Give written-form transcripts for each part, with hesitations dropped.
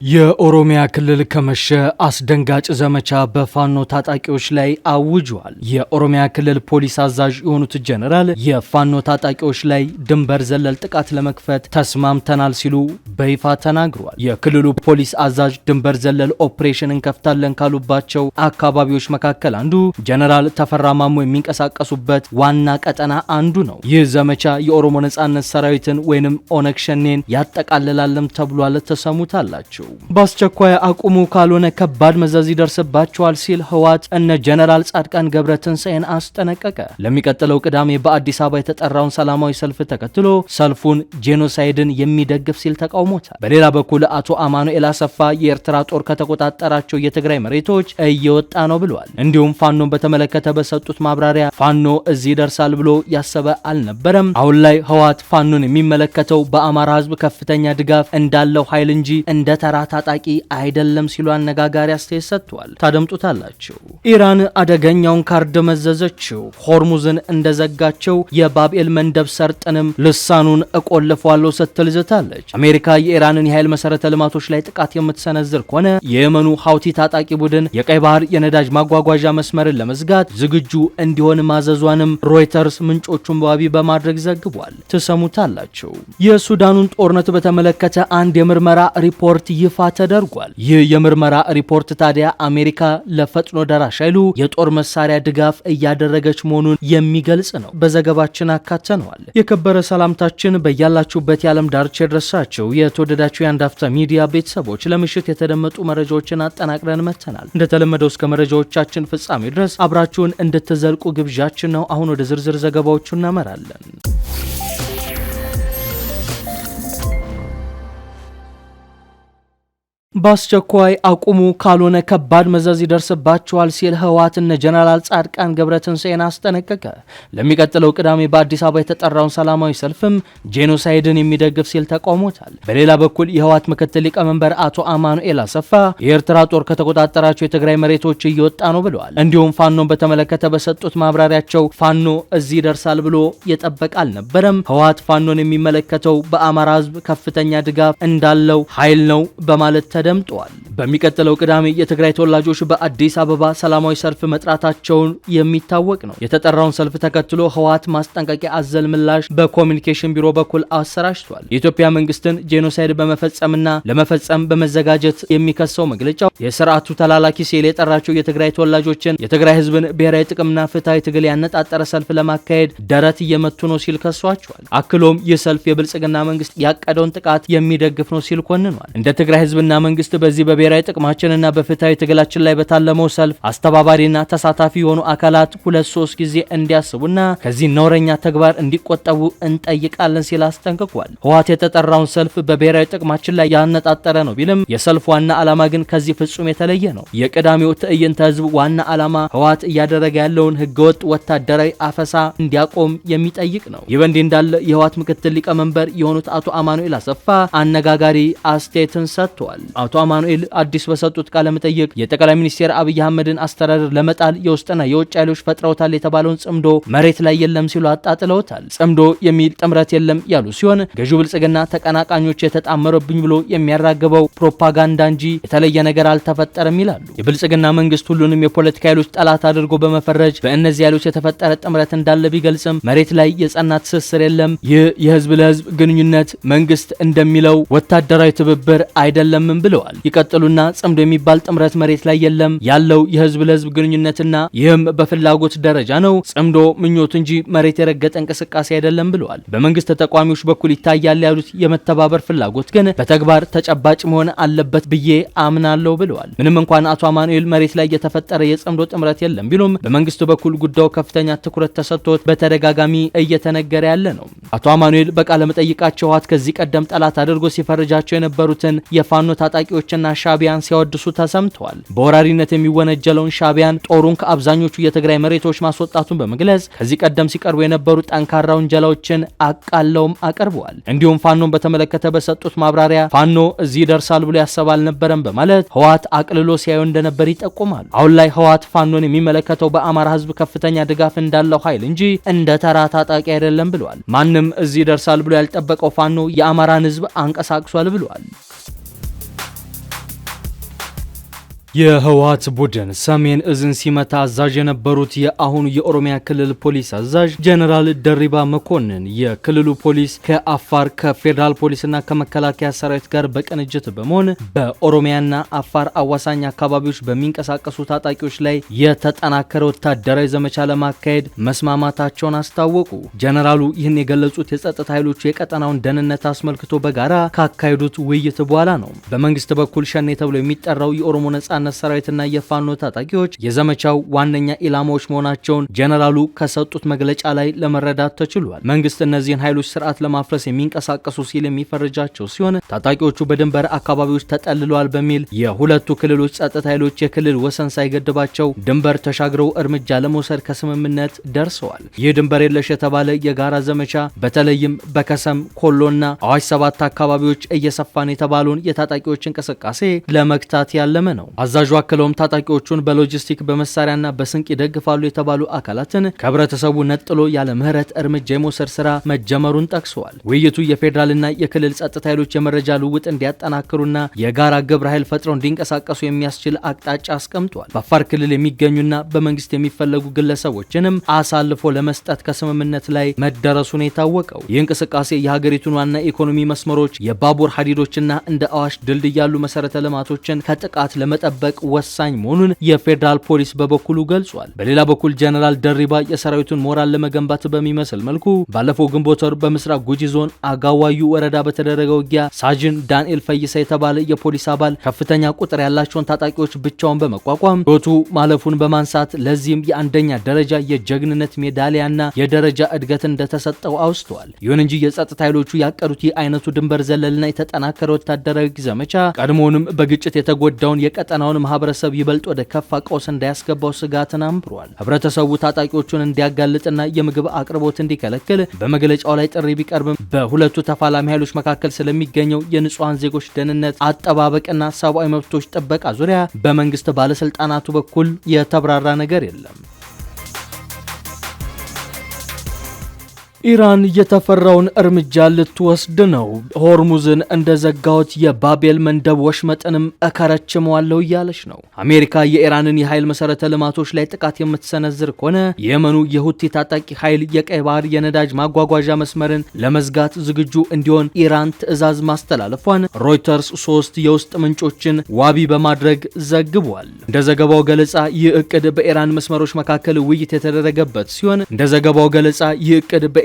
የኦሮሚያ ክልል ከመሸ አስደንጋጭ ዘመቻ በፋኖ ታጣቂዎች ላይ አውጇል። የኦሮሚያ ክልል ፖሊስ አዛዥ የሆኑት ጀነራል የፋኖ ታጣቂዎች ላይ ድንበር ዘለል ጥቃት ለመክፈት ተስማምተናል ሲሉ በይፋ ተናግረዋል። የክልሉ ፖሊስ አዛዥ ድንበር ዘለል ኦፕሬሽን እንከፍታለን ካሉባቸው አካባቢዎች መካከል አንዱ ጀነራል ተፈራ ማሞ የሚንቀሳቀሱበት ዋና ቀጠና አንዱ ነው። ይህ ዘመቻ የኦሮሞ ነጻነት ሰራዊትን ወይንም ኦነግ ሸኔን ያጠቃልላልም ተብሏል። ተሰሙታላችሁ። በአስቸኳይ አቁሙ ካልሆነ ከባድ መዘዝ ይደርስባቸዋል ሲል ህወሓት እነ ጀነራል ጻድቃን ገብረትንሳኤን አስጠነቀቀ። ለሚቀጥለው ቅዳሜ በአዲስ አበባ የተጠራውን ሰላማዊ ሰልፍ ተከትሎ ሰልፉን ጄኖሳይድን የሚደግፍ ሲል ተቃውሞታል። በሌላ በኩል አቶ አማኑኤል አሰፋ የኤርትራ ጦር ከተቆጣጠራቸው የትግራይ መሬቶች እየወጣ ነው ብለዋል። እንዲሁም ፋኖን በተመለከተ በሰጡት ማብራሪያ ፋኖ እዚህ ይደርሳል ብሎ ያሰበ አልነበረም። አሁን ላይ ህወሓት ፋኖን የሚመለከተው በአማራ ህዝብ ከፍተኛ ድጋፍ እንዳለው ኃይል እንጂ እንደ ተራ ታጣቂ አይደለም ሲሉ አነጋጋሪ አስተያየት ሰጥቷል። ታደምጡታላችሁ። ኢራን አደገኛውን ካርድ መዘዘችው። ሆርሙዝን እንደዘጋቸው የባብኤል መንደብ ሰርጥንም ልሳኑን እቆልፈዋለሁ ስትል ዝታለች። አሜሪካ የኢራንን የኃይል መሰረተ ልማቶች ላይ ጥቃት የምትሰነዝር ከሆነ የየመኑ ሀውቲ ታጣቂ ቡድን የቀይ ባህር የነዳጅ ማጓጓዣ መስመርን ለመዝጋት ዝግጁ እንዲሆን ማዘዟንም ሮይተርስ ምንጮቹን በዋቢ በማድረግ ዘግቧል። ትሰሙታላችሁ። የሱዳኑን ጦርነት በተመለከተ አንድ የምርመራ ሪፖርት ይፋ ተደርጓል። ይህ የምርመራ ሪፖርት ታዲያ አሜሪካ ለፈጥኖ ደራሽ ኃይሉ የጦር መሳሪያ ድጋፍ እያደረገች መሆኑን የሚገልጽ ነው። በዘገባችን አካተነዋል። የከበረ ሰላምታችን በያላችሁበት የዓለም ዳርቻ ይድረሳችሁ። የተወደዳችሁ የአንድ አፍታ ሚዲያ ቤተሰቦች ለምሽት የተደመጡ መረጃዎችን አጠናቅረን መተናል። እንደተለመደው እስከ መረጃዎቻችን ፍጻሜ ድረስ አብራችሁን እንድትዘልቁ ግብዣችን ነው። አሁን ወደ ዝርዝር ዘገባዎቹ እናመራለን። በአስቸኳይ አቁሙ ካልሆነ ከባድ መዘዝ ይደርስባቸዋል ሲል ህወሓት እነ ጀነራል ጻድቃን ገብረትንሳኤን አስጠነቀቀ። ለሚቀጥለው ቅዳሜ በአዲስ አበባ የተጠራውን ሰላማዊ ሰልፍም ጄኖሳይድን የሚደግፍ ሲል ተቃውሞታል። በሌላ በኩል የህወሓት ምክትል ሊቀመንበር አቶ አማኑኤል አሰፋ የኤርትራ ጦር ከተቆጣጠራቸው የትግራይ መሬቶች እየወጣ ነው ብለዋል። እንዲሁም ፋኖን በተመለከተ በሰጡት ማብራሪያቸው ፋኖ እዚህ ይደርሳል ብሎ የጠበቀ አልነበረም። ህወሓት ፋኖን የሚመለከተው በአማራ ህዝብ ከፍተኛ ድጋፍ እንዳለው ኃይል ነው በማለት ተደምጧል። በሚቀጥለው ቅዳሜ የትግራይ ተወላጆች በአዲስ አበባ ሰላማዊ ሰልፍ መጥራታቸውን የሚታወቅ ነው። የተጠራውን ሰልፍ ተከትሎ ህወሓት ማስጠንቀቂያ አዘል ምላሽ በኮሚኒኬሽን ቢሮ በኩል አሰራጭቷል። የኢትዮጵያ መንግስትን ጄኖሳይድ በመፈጸምና ለመፈጸም በመዘጋጀት የሚከሰው መግለጫው የስርዓቱ ተላላኪ ሲል የጠራቸው የትግራይ ተወላጆችን የትግራይ ህዝብን ብሔራዊ ጥቅምና ፍትሃዊ ትግል ያነጣጠረ ሰልፍ ለማካሄድ ደረት እየመቱ ነው ሲል ከሷቸዋል። አክሎም ይህ ሰልፍ የብልጽግና መንግስት ያቀደውን ጥቃት የሚደግፍ ነው ሲል ኮንኗል። እንደ ትግራይ ህዝብና መንግስት በዚህ በብሔራዊ ጥቅማችንና በፍትሃዊ ትግላችን ላይ በታለመው ሰልፍ አስተባባሪና ተሳታፊ የሆኑ አካላት 2-3 ጊዜ እንዲያስቡና ከዚህ ነውረኛ ተግባር እንዲቆጠቡ እንጠይቃለን ሲል አስጠንቅቋል። ህወሓት የተጠራውን ሰልፍ በብሔራዊ ጥቅማችን ላይ ያነጣጠረ ነው ቢልም የሰልፉ ዋና ዓላማ ግን ከዚህ ፍጹም የተለየ ነው። የቅዳሜው ትዕይንተ ህዝብ ዋና ዓላማ ህወሓት እያደረገ ያለውን ህገወጥ ወታደራዊ አፈሳ እንዲያቆም የሚጠይቅ ነው። ይህ በእንዲህ እንዳለ የህወሓት ምክትል ሊቀመንበር የሆኑት አቶ አማኑኤል አሰፋ አነጋጋሪ አስተያየትን ሰጥተዋል። አቶ አማኑኤል አዲስ በሰጡት ቃለ መጠይቅ የጠቅላይ ሚኒስትር አብይ አህመድን አስተዳደር ለመጣል የውስጥና የውጭ ኃይሎች ፈጥረውታል የተባለውን ጽምዶ መሬት ላይ የለም ሲሉ አጣጥለውታል። ጽምዶ የሚል ጥምረት የለም ያሉ ሲሆን ገዢው ብልጽግና ተቀናቃኞች የተጣመረብኝ ብሎ የሚያራግበው ፕሮፓጋንዳ እንጂ የተለየ ነገር አልተፈጠረም ይላሉ። የብልጽግና መንግስት ሁሉንም የፖለቲካ ኃይሎች ጠላት አድርጎ በመፈረጅ በእነዚህ ኃይሎች የተፈጠረ ጥምረት እንዳለ ቢገልጽም መሬት ላይ የጸና ትስስር የለም። ይህ የህዝብ ለህዝብ ግንኙነት መንግስት እንደሚለው ወታደራዊ ትብብር አይደለም ብለዋል። ይቀጥሉና ጽምዶ የሚባል ጥምረት መሬት ላይ የለም፣ ያለው የህዝብ ለህዝብ ግንኙነትና ይህም በፍላጎት ደረጃ ነው። ጽምዶ ምኞት እንጂ መሬት የረገጠ እንቅስቃሴ አይደለም ብለዋል። በመንግስት ተቋሚዎች በኩል ይታያል ያሉት የመተባበር ፍላጎት ግን በተግባር ተጨባጭ መሆን አለበት ብዬ አምናለሁ ብለዋል። ምንም እንኳን አቶ አማኑኤል መሬት ላይ የተፈጠረ የጽምዶ ጥምረት የለም ቢሉም በመንግስት በኩል ጉዳዩ ከፍተኛ ትኩረት ተሰጥቶት በተደጋጋሚ እየተነገረ ያለ ነው። አቶ አማኑኤል በቃለ መጠይቃቸው ህወሓት ከዚህ ቀደም ጠላት አድርጎ ሲፈርጃቸው የነበሩትን የፋኖ ታጣቂዎችና ሻቢያን ሲያወድሱ ተሰምተዋል። በወራሪነት የሚወነጀለውን ሻቢያን ጦሩን ከአብዛኞቹ የትግራይ መሬቶች ማስወጣቱን በመግለጽ ከዚህ ቀደም ሲቀርቡ የነበሩ ጠንካራ ወንጀላዎችን አቃለውም አቀርበዋል። እንዲሁም ፋኖን በተመለከተ በሰጡት ማብራሪያ ፋኖ እዚህ ይደርሳል ብሎ ያሰብ አልነበረም በማለት ህወሓት አቅልሎ ሲያዩ እንደነበር ይጠቁማል። አሁን ላይ ህወሓት ፋኖን የሚመለከተው በአማራ ህዝብ ከፍተኛ ድጋፍ እንዳለው ኃይል እንጂ እንደ ተራ ታጣቂ አይደለም ብለዋል። ማንም እዚህ ይደርሳል ብሎ ያልጠበቀው ፋኖ የአማራን ህዝብ አንቀሳቅሷል ብለዋል። የህወሓት ቡድን ሰሜን እዝን ሲመታ አዛዥ የነበሩት የአሁኑ የኦሮሚያ ክልል ፖሊስ አዛዥ ጀነራል ደሪባ መኮንን የክልሉ ፖሊስ ከአፋር ከፌዴራል ፖሊስና ከመከላከያ ሰራዊት ጋር በቅንጅት በመሆን በኦሮሚያና አፋር አዋሳኝ አካባቢዎች በሚንቀሳቀሱ ታጣቂዎች ላይ የተጠናከረ ወታደራዊ ዘመቻ ለማካሄድ መስማማታቸውን አስታወቁ። ጀነራሉ ይህን የገለጹት የጸጥታ ኃይሎቹ የቀጠናውን ደህንነት አስመልክቶ በጋራ ካካሄዱት ውይይት በኋላ ነው። በመንግስት በኩል ሸኔ ተብሎ የሚጠራው የኦሮሞ ነጻነት ሰራዊትና የፋኖ ታጣቂዎች የዘመቻው ዋነኛ ኢላማዎች መሆናቸውን ጀነራሉ ከሰጡት መግለጫ ላይ ለመረዳት ተችሏል። መንግስት እነዚህን ኃይሎች ስርዓት ለማፍረስ የሚንቀሳቀሱ ሲል የሚፈርጃቸው ሲሆን ታጣቂዎቹ በድንበር አካባቢዎች ተጠልለዋል በሚል የሁለቱ ክልሎች ጸጥታ ኃይሎች የክልል ወሰን ሳይገድባቸው ድንበር ተሻግረው እርምጃ ለመውሰድ ከስምምነት ደርሰዋል። ይህ ድንበር የለሽ የተባለ የጋራ ዘመቻ በተለይም በከሰም ኮሎና አዋሽ 7 አካባቢዎች እየሰፋን የተባለውን የታጣቂዎች እንቅስቃሴ ለመግታት ያለመ ነው። አዛዡ አክለውም ታጣቂዎቹን በሎጂስቲክ በመሳሪያና በስንቅ ይደግፋሉ የተባሉ አካላትን ከህብረተሰቡ ነጥሎ ያለ ምህረት እርምጃ የመውሰድ ስራ መጀመሩን ጠቅሰዋል። ውይይቱ የፌዴራልና የክልል ጸጥታ ኃይሎች የመረጃ ልውውጥ እንዲያጠናክሩና የጋራ ግብረ ኃይል ፈጥረው እንዲንቀሳቀሱ የሚያስችል አቅጣጫ አስቀምጧል። በአፋር ክልል የሚገኙና በመንግስት የሚፈለጉ ግለሰቦችንም አሳልፎ ለመስጠት ከስምምነት ላይ መደረሱን የታወቀው ይህ እንቅስቃሴ የሀገሪቱን ዋና ኢኮኖሚ መስመሮች፣ የባቡር ሀዲዶችና እንደ አዋሽ ድልድይ ያሉ መሰረተ ልማቶችን ከጥቃት ለመጠበቅ ወሳኝ መሆኑን የፌዴራል ፖሊስ በበኩሉ ገልጿል። በሌላ በኩል ጀነራል ደሪባ የሰራዊቱን ሞራል ለመገንባት በሚመስል መልኩ ባለፈው ግንቦት ወር በምስራቅ ጉጂ ዞን አጋዋዩ ወረዳ በተደረገ ውጊያ ሳጅን ዳንኤል ፈይሳ የተባለ የፖሊስ አባል ከፍተኛ ቁጥር ያላቸውን ታጣቂዎች ብቻውን በመቋቋም ሕይወቱ ማለፉን በማንሳት ለዚህም የአንደኛ ደረጃ የጀግንነት ሜዳሊያና የደረጃ እድገት እንደተሰጠው አውስተዋል። ይሁን እንጂ የጸጥታ ኃይሎቹ ያቀዱት ይህ አይነቱ ድንበር ዘለልና የተጠናከረ ወታደራዊ ዘመቻ ቀድሞውንም በግጭት የተጎዳውን የቀጠናውን ማህበረሰብ ይበልጥ ወደ ከፋ ቀውስ እንዳያስገባው ስጋትን አንብሯል። ህብረተሰቡ ታጣቂዎቹን እንዲያጋልጥና የምግብ አቅርቦት እንዲከለክል በመግለጫው ላይ ጥሪ ቢቀርብም በሁለቱ ተፋላሚ ኃይሎች መካከል ስለሚገኘው የንጹሃን ዜጎች ደህንነት አጠባበቅና ሰብአዊ መብቶች ጥበቃ ዙሪያ በመንግስት ባለስልጣናቱ በኩል የተብራራ ነገር የለም። ኢራን የተፈራውን እርምጃ ልትወስድ ነው። ሆርሙዝን እንደዘጋሁት የባቤል መንደብ ወሽመጥንም እከረችመዋለሁ እያለች ነው። አሜሪካ የኢራንን የኃይል መሰረተ ልማቶች ላይ ጥቃት የምትሰነዝር ከሆነ የየመኑ የሁቲ ታጣቂ ኃይል የቀይ ባህር የነዳጅ ማጓጓዣ መስመርን ለመዝጋት ዝግጁ እንዲሆን ኢራን ትዕዛዝ ማስተላለፏን ሮይተርስ 3 የውስጥ ምንጮችን ዋቢ በማድረግ ዘግቧል። እንደ ዘገባው ገለጻ ይህ እቅድ በኢራን መስመሮች መካከል ውይይት የተደረገበት ሲሆን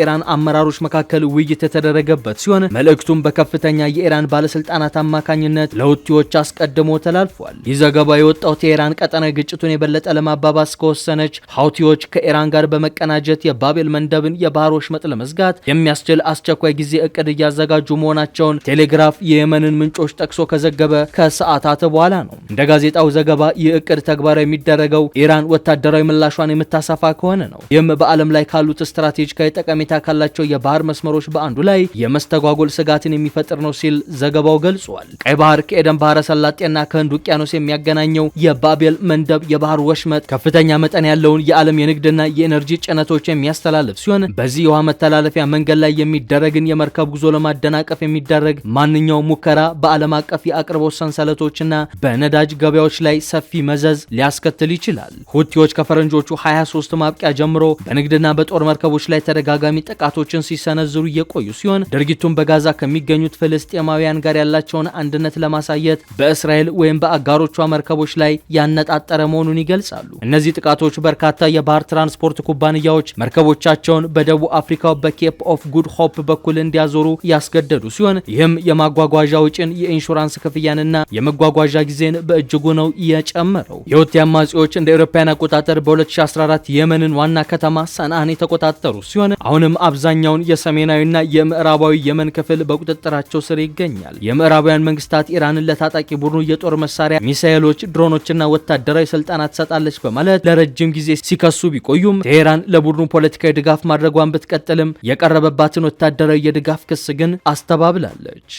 ኢራን አመራሮች መካከል ውይይት የተደረገበት ሲሆን መልእክቱም በከፍተኛ የኢራን ባለስልጣናት አማካኝነት ለሁቲዎች አስቀድሞ ተላልፏል። ይህ ዘገባ የወጣው የኢራን ቀጠናዊ ግጭቱን የበለጠ ለማባባስ ከወሰነች ሁቲዎች ከኢራን ጋር በመቀናጀት የባቤል መንደብን የባህር ወሽመጥ ለመዝጋት የሚያስችል አስቸኳይ ጊዜ እቅድ እያዘጋጁ መሆናቸውን ቴሌግራፍ የየመንን ምንጮች ጠቅሶ ከዘገበ ከሰዓታት በኋላ ነው። እንደ ጋዜጣው ዘገባ ይህ እቅድ ተግባራዊ የሚደረገው ኢራን ወታደራዊ ምላሿን የምታሰፋ ከሆነ ነው። ይህም በዓለም ላይ ካሉት ስትራቴጂካዊ ጠቀሜታ ካላቸው የባህር መስመሮች በአንዱ ላይ የመስተጓጎል ስጋትን የሚፈጥር ነው ሲል ዘገባው ገልጿል። ቀይ ባህር ከኤደን ባህረ ሰላጤና ከህንድ ውቅያኖስ የሚያገናኘው የባቤል መንደብ የባህር ወሽመጥ ከፍተኛ መጠን ያለውን የዓለም የንግድና የኤነርጂ ጭነቶች የሚያስተላልፍ ሲሆን በዚህ የውሃ መተላለፊያ መንገድ ላይ የሚደረግን የመርከብ ጉዞ ለማደናቀፍ የሚደረግ ማንኛውም ሙከራ በዓለም አቀፍ የአቅርቦት ሰንሰለቶችና በነዳጅ ገበያዎች ላይ ሰፊ መዘዝ ሊያስከትል ይችላል። ሁቲዎች ከፈረንጆቹ 23 ማብቂያ ጀምሮ በንግድና በጦር መርከቦች ላይ ተደጋጋሚ ጥቃቶችን ሲሰነዝሩ የቆዩ ሲሆን ድርጊቱን በጋዛ ከሚገኙት ፍልስጤማውያን ጋር ያላቸውን አንድነት ለማሳየት በእስራኤል ወይም በአጋሮቿ መርከቦች ላይ ያነጣጠረ መሆኑን ይገልጻሉ። እነዚህ ጥቃቶች በርካታ የባህር ትራንስፖርት ኩባንያዎች መርከቦቻቸውን በደቡብ አፍሪካው በኬፕ ኦፍ ጉድ ሆፕ በኩል እንዲያዞሩ ያስገደዱ ሲሆን ይህም የማጓጓዣ ወጪን፣ የኢንሹራንስ ክፍያንና የመጓጓዣ ጊዜን በእጅጉ ነው የጨመረው። የሁቲ አማጺዎች እንደ አውሮፓውያን አቆጣጠር በ2014 የመንን ዋና ከተማ ሰንዓን የተቆጣጠሩ ሲሆን አሁንም አብዛኛውን የሰሜናዊና የምዕራባዊ የመን ክፍል በቁጥጥራቸው ስር ይገኛል። የምዕራባውያን መንግስታት ኢራንን ለታጣቂ ቡድኑ የጦር መሳሪያ፣ ሚሳኤሎች፣ ድሮኖችና ወታደራዊ ስልጣናት ትሰጣለች በማለት ለረጅም ጊዜ ሲከሱ ቢቆዩም ቴሄራን ለቡድኑ ፖለቲካዊ ድጋፍ ማድረጓን ብትቀጥልም የቀረበባትን ወታደራዊ የድጋፍ ክስ ግን አስተባብላለች።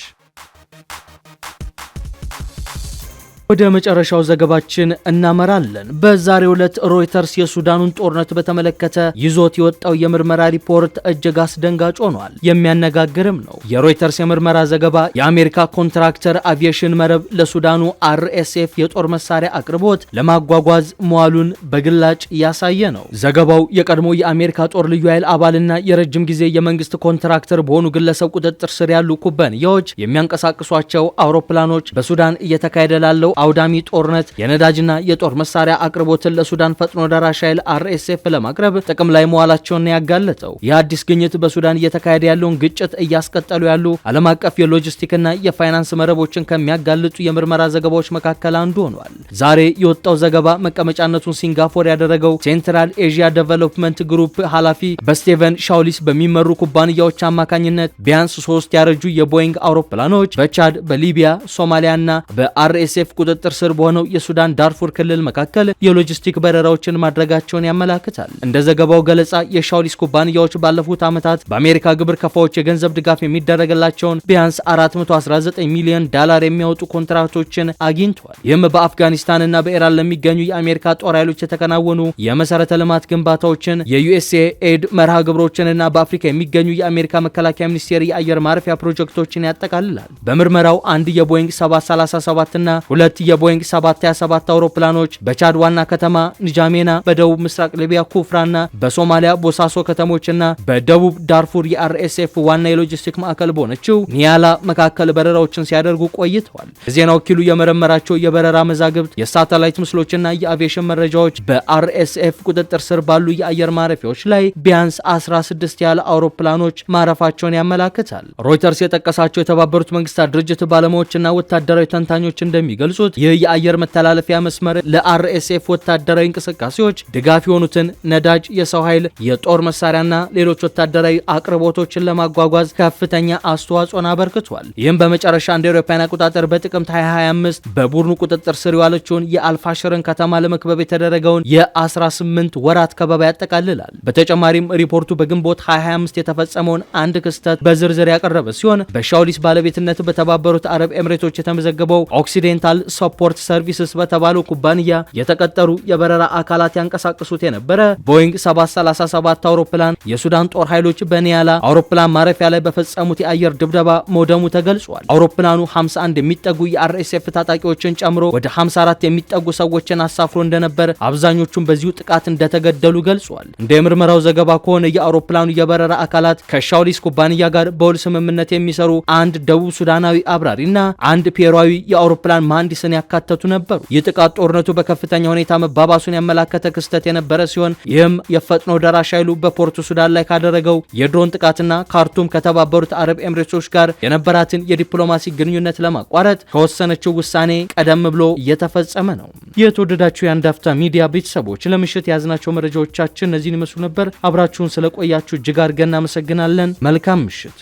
ወደ መጨረሻው ዘገባችን እናመራለን። በዛሬው ዕለት ሮይተርስ የሱዳኑን ጦርነት በተመለከተ ይዞት የወጣው የምርመራ ሪፖርት እጅግ አስደንጋጭ ሆኗል። የሚያነጋግርም ነው። የሮይተርስ የምርመራ ዘገባ የአሜሪካ ኮንትራክተር አቪዬሽን መረብ ለሱዳኑ RSF የጦር መሳሪያ አቅርቦት ለማጓጓዝ መዋሉን በግላጭ ያሳየ ነው። ዘገባው የቀድሞ የአሜሪካ ጦር ልዩ ኃይል አባልና የረጅም ጊዜ የመንግስት ኮንትራክተር በሆኑ ግለሰብ ቁጥጥር ስር ያሉ ኩባንያዎች የሚያንቀሳቅሷቸው አውሮፕላኖች በሱዳን እየተካሄደ ላለው አውዳሚ ጦርነት የነዳጅና የጦር መሳሪያ አቅርቦትን ለሱዳን ፈጥኖ ደራሽ ኃይል RSF ለማቅረብ ጥቅም ላይ መዋላቸውን ያጋለጠው የአዲስ ግኝት በሱዳን እየተካሄደ ያለውን ግጭት እያስቀጠሉ ያሉ ዓለም አቀፍ የሎጂስቲክና የፋይናንስ መረቦችን ከሚያጋልጡ የምርመራ ዘገባዎች መካከል አንዱ ሆኗል። ዛሬ የወጣው ዘገባ መቀመጫነቱን ሲንጋፖር ያደረገው ሴንትራል ኤዥያ ዴቨሎፕመንት ግሩፕ ኃላፊ በስቴቨን ሻውሊስ በሚመሩ ኩባንያዎች አማካኝነት ቢያንስ 3 ያረጁ የቦይንግ አውሮፕላኖች በቻድ፣ በሊቢያ፣ ሶማሊያና በRSF ቁጥጥር ስር በሆነው የሱዳን ዳርፉር ክልል መካከል የሎጂስቲክ በረራዎችን ማድረጋቸውን ያመላክታል። እንደ ዘገባው ገለጻ የሻውሊስ ኩባንያዎች ባለፉት ዓመታት በአሜሪካ ግብር ከፋዎች የገንዘብ ድጋፍ የሚደረግላቸውን ቢያንስ $419 ሚሊዮን የሚያወጡ ኮንትራክቶችን አግኝቷል። ይህም በአፍጋኒስታንና በኢራን ለሚገኙ የአሜሪካ ጦር ኃይሎች የተከናወኑ የመሰረተ ልማት ግንባታዎችን፣ የUSAID መርሃ ግብሮችንና በአፍሪካ የሚገኙ የአሜሪካ መከላከያ ሚኒስቴር የአየር ማረፊያ ፕሮጀክቶችን ያጠቃልላል። በምርመራው አንድ የቦይንግ 737 እና 2 የቦይንግ 727 አውሮፕላኖች በቻድ ዋና ከተማ ንጃሜና፣ በደቡብ ምስራቅ ሊቢያ ኩፍራና በሶማሊያ ቦሳሶ ከተሞችና በደቡብ ዳርፉር የRSF ዋና የሎጂስቲክ ማዕከል በሆነችው ኒያላ መካከል በረራዎችን ሲያደርጉ ቆይተዋል። የዜና ወኪሉ የመረመራቸው የበረራ መዛግብት፣ የሳተላይት ምስሎችና የአቪዬሽን መረጃዎች በRSF ቁጥጥር ስር ባሉ የአየር ማረፊያዎች ላይ ቢያንስ 16 ያለ አውሮፕላኖች ማረፋቸውን ያመላክታል። ሮይተርስ የጠቀሳቸው የተባበሩት መንግስታት ድርጅት ባለሙያዎችና ወታደራዊ ተንታኞች እንደሚገልጹት ይህ የአየር መተላለፊያ መስመር ለRSF ወታደራዊ እንቅስቃሴዎች ድጋፍ የሆኑትን ነዳጅ፣ የሰው ኃይል፣ የጦር መሳሪያና ሌሎች ወታደራዊ አቅርቦቶችን ለማጓጓዝ ከፍተኛ አስተዋጽኦን አበርክቷል። ይህም በመጨረሻ እንደ አውሮፓውያን አቆጣጠር በጥቅምት 2025 በቡድኑ ቁጥጥር ስር የዋለችውን የአልፋሽርን ከተማ ለመክበብ የተደረገውን የ18 ወራት ከበባ ያጠቃልላል። በተጨማሪም ሪፖርቱ በግንቦት 2025 የተፈጸመውን አንድ ክስተት በዝርዝር ያቀረበ ሲሆን በሻውሊስ ባለቤትነት በተባበሩት አረብ ኤምሬቶች የተመዘገበው ኦክሲዴንታል ሰፖርት ሰርቪስስ በተባለው ኩባንያ የተቀጠሩ የበረራ አካላት ያንቀሳቅሱት የነበረ ቦይንግ 737 አውሮፕላን የሱዳን ጦር ኃይሎች በኒያላ አውሮፕላን ማረፊያ ላይ በፈጸሙት የአየር ድብደባ መውደሙ ተገልጿል። አውሮፕላኑ 51 የሚጠጉ የRSF ታጣቂዎችን ጨምሮ ወደ 54 የሚጠጉ ሰዎችን አሳፍሮ እንደነበር፣ አብዛኞቹም በዚሁ ጥቃት እንደተገደሉ ገልጿል። እንደ የምርመራው ዘገባ ከሆነ የአውሮፕላኑ የበረራ አካላት ከሻውሊስ ኩባንያ ጋር በውል ስምምነት የሚሰሩ አንድ ደቡብ ሱዳናዊ አብራሪና አንድ ፔሩዊ የአውሮፕላን መሐንዲስን ያካተቱ ነበሩ። ይህ ጥቃት ጦርነቱ በከፍተኛ ሁኔታ መባባሱን ያመላከተ ክስተት የነበረ ሲሆን ይህም የፈጥኖ ደራሽ ኃይሉ በፖርቱ ሱዳን ላይ ካደረገው የድሮን ጥቃትና ካርቱም ከተባበሩት አረብ ኤምሬቶች ጋር የነበራትን የዲፕሎማሲ ግንኙነት ለማቋረጥ ከወሰነችው ውሳኔ ቀደም ብሎ እየተፈጸመ ነው። የተወደዳችሁ የአንድ አፍታ ሚዲያ ቤተሰቦች ለምሽት የያዝናቸው መረጃዎቻችን እነዚህን ይመስሉ ነበር። አብራችሁን ስለቆያችሁ እጅግ አድርገን እናመሰግናለን። መልካም ምሽት።